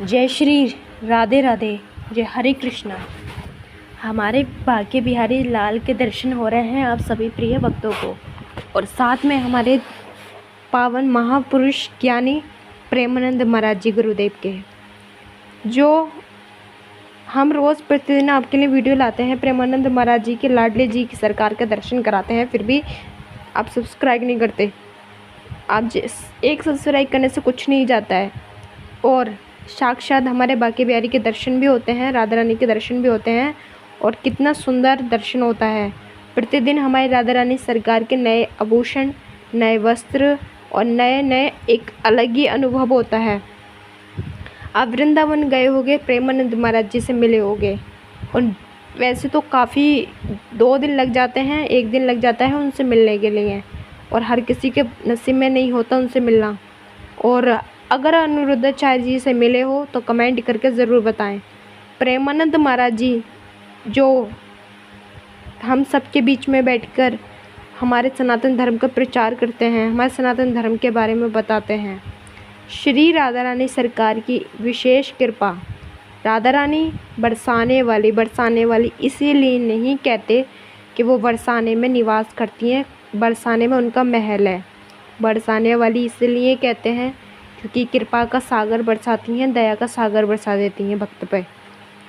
जय श्री राधे राधे, जय हरे कृष्णा। हमारे बांके बिहारी लाल के दर्शन हो रहे हैं आप सभी प्रिय भक्तों को, और साथ में हमारे पावन महापुरुष ज्ञानी प्रेमानंद महाराज जी गुरुदेव के, जो हम रोज़ प्रतिदिन आपके लिए वीडियो लाते हैं। प्रेमानंद महाराज जी के लाडले जी की सरकार के दर्शन कराते हैं, फिर भी आप सब्सक्राइब नहीं करते। आप एक सब्सक्राइब करने से कुछ नहीं जाता है, और साक्षात हमारे बांके बिहारी के दर्शन भी होते हैं, राधा रानी के दर्शन भी होते हैं, और कितना सुंदर दर्शन होता है। प्रतिदिन हमारी राधा रानी सरकार के नए आभूषण, नए वस्त्र और नए नए एक अलग ही अनुभव होता है। आप वृंदावन गए होगे, प्रेमानंद महाराज जी से मिले होगे, और वैसे तो काफ़ी 2 दिन लग जाते हैं, 1 दिन लग जाता है उनसे मिलने के लिए, और हर किसी के नसीब में नहीं होता उनसे मिलना। और अगर अनिरुद्धाचार्य जी से मिले हो तो कमेंट करके ज़रूर बताएं। प्रेमानंद महाराज जी जो हम सबके बीच में बैठकर हमारे सनातन धर्म का प्रचार करते हैं, हमारे सनातन धर्म के बारे में बताते हैं। श्री राधा रानी सरकार की विशेष कृपा। राधा रानी बरसाने वाली इसीलिए नहीं कहते कि वो बरसाने में निवास करती हैं, बरसाने में उनका महल है। बरसाने वाली इसलिए कहते हैं क्योंकि कृपा का सागर बरसाती हैं, दया का सागर बरसा देती हैं भक्त पे।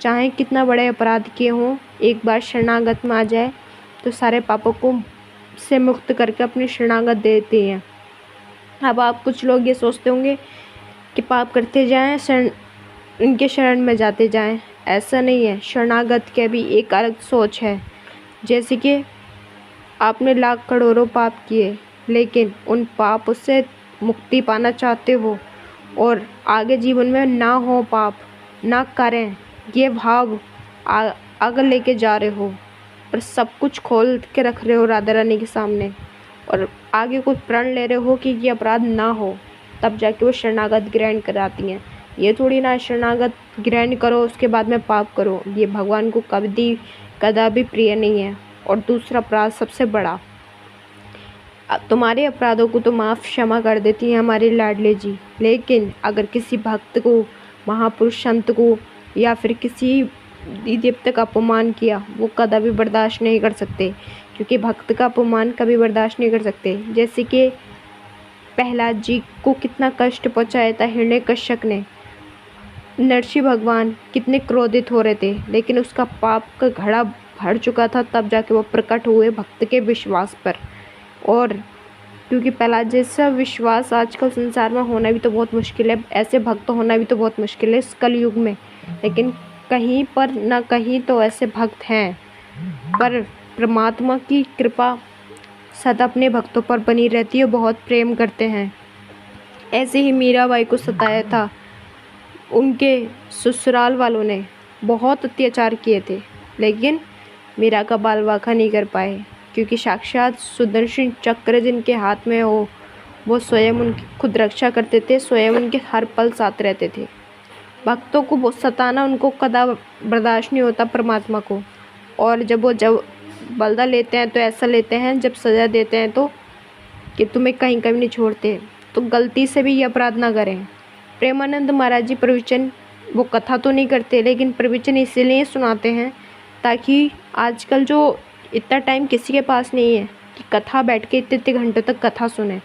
चाहे कितना बड़े अपराध किए हों, एक बार शरणागत में आ जाए तो सारे पापों को से मुक्त करके अपनी शरणागत देती हैं। अब आप कुछ लोग ये सोचते होंगे कि पाप करते जाएं, इनके शरण में जाते जाएं। ऐसा नहीं है। शरणागत के भी एक अलग सोच है। जैसे कि आपने लाख करोड़ों पाप किए, लेकिन उन पाप से मुक्ति पाना चाहते हो और आगे जीवन में ना हो पाप, ना करें, ये भाव आगे लेके जा रहे हो, और सब कुछ खोल के रख रहे हो राधा रानी के सामने, और आगे कुछ प्रण ले रहे हो कि ये अपराध ना हो, तब जाके वो शरणागत ग्रहण कराती हैं। ये थोड़ी ना शरणागत ग्रहण करो उसके बाद में पाप करो, ये भगवान को कदापि प्रिय नहीं है। और दूसरा अपराध सबसे बड़ा, तुम्हारे अपराधों को तो माफ़ क्षमा कर देती हैं हमारे लाडले जी, लेकिन अगर किसी भक्त को, महापुरुष संत को या फिर किसी देवता का अपमान किया, वो कदापि बर्दाश्त नहीं कर सकते, क्योंकि भक्त का अपमान कभी बर्दाश्त नहीं कर सकते। जैसे कि प्रहलाद जी को कितना कष्ट पहुंचाया था हिरण्यकश्यप ने। नरसिंह भगवान कितने क्रोधित हो रहे थे, लेकिन उसका पाप का घड़ा भर चुका था, तब जाके वो प्रकट हुए भक्त के विश्वास पर। और क्योंकि प्रहलाद जैसा विश्वास आजकल संसार में होना भी तो बहुत मुश्किल है, ऐसे भक्त होना भी तो बहुत मुश्किल है इस कलयुग में, लेकिन कहीं पर ना कहीं तो ऐसे भक्त हैं। पर परमात्मा की कृपा सदा अपने भक्तों पर बनी रहती है, बहुत प्रेम करते हैं। ऐसे ही मीराबाई को सताया था, उनके ससुराल वालों ने बहुत अत्याचार किए थे, लेकिन मीरा का बाल वाका नहीं कर पाए, क्योंकि साक्षात सुदर्शन चक्र जिनके हाथ में हो, वो स्वयं उनकी खुद रक्षा करते थे, स्वयं उनके हर पल साथ रहते थे। भक्तों को वो सताना उनको कदा बर्दाश्त नहीं होता परमात्मा को। और जब बदला लेते हैं तो ऐसा लेते हैं, जब सज़ा देते हैं तो कि तुम्हें कहीं कभी नहीं छोड़ते। तो गलती से भी ये अपराध ना करें। प्रेमानंद महाराज जी प्रवचन, वो कथा तो नहीं करते, लेकिन प्रवचन इसीलिए सुनाते हैं ताकि आजकल जो इतना टाइम किसी के पास नहीं है कि कथा बैठ के इतने घंटों तक कथा सुने,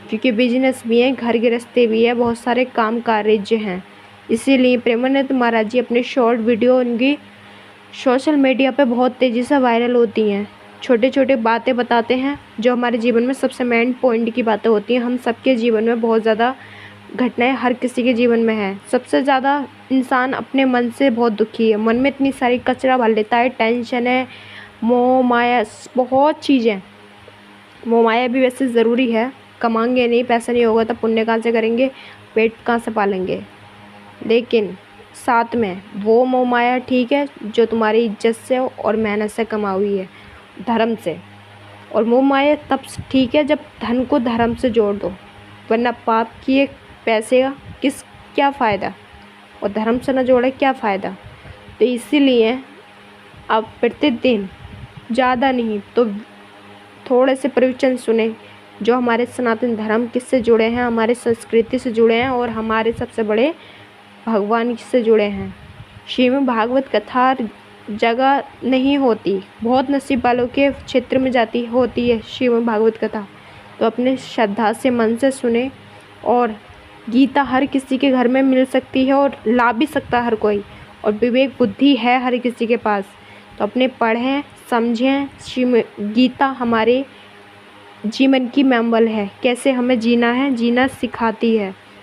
क्योंकि बिजनेस भी है, घर गृहस्थी भी है, बहुत सारे काम कार्य हैं। इसीलिए प्रेमानंद महाराज जी अपने शॉर्ट वीडियो उनकी सोशल मीडिया पे बहुत तेज़ी से वायरल होती हैं। छोटे छोटे बातें बताते हैं जो हमारे जीवन में सबसे मेन पॉइंट की बातें होती हैं। हम सबके जीवन में बहुत ज़्यादा घटनाएं हर किसी के जीवन में है। सबसे ज़्यादा इंसान अपने मन से बहुत दुखी है, मन में इतनी सारी कचरा भर लेता है, टेंशन है, मोह माया, बहुत चीज़ें। मोह माया भी वैसे ज़रूरी है, कमाएंगे नहीं, पैसा नहीं होगा तो पुण्य कहाँ से करेंगे, पेट कहाँ से पालेंगे, लेकिन साथ में वो मोह माया ठीक है जो तुम्हारी इज्जत से और मेहनत से कमा हुई है, धर्म से। और मोह माया तब ठीक है जब धन को धर्म से जोड़ दो, वरना पाप किए पैसे का क्या फ़ायदा, और धर्म से न जोड़े क्या फ़ायदा। तो इसीलिए आप प्रतिदिन ज़्यादा नहीं तो थोड़े से प्रवचन सुने जो हमारे सनातन धर्म किससे जुड़े हैं, हमारे संस्कृति से जुड़े हैं, और हमारे सबसे बड़े भगवान से जुड़े हैं। श्रीमद् भागवत कथा जगह नहीं होती, बहुत नसीब वालों के क्षेत्र में जाती होती है श्रीमद् भागवत कथा। तो अपने श्रद्धा से मन से सुने, और गीता हर किसी के घर में मिल सकती है और ला भी सकता है हर कोई, और विवेक बुद्धि है हर किसी के पास। तो अपने पढ़ें समझें। श्रीमद् गीता हमारे जीवन की मैनुअल है, कैसे हमें जीना है, जीना सिखाती है।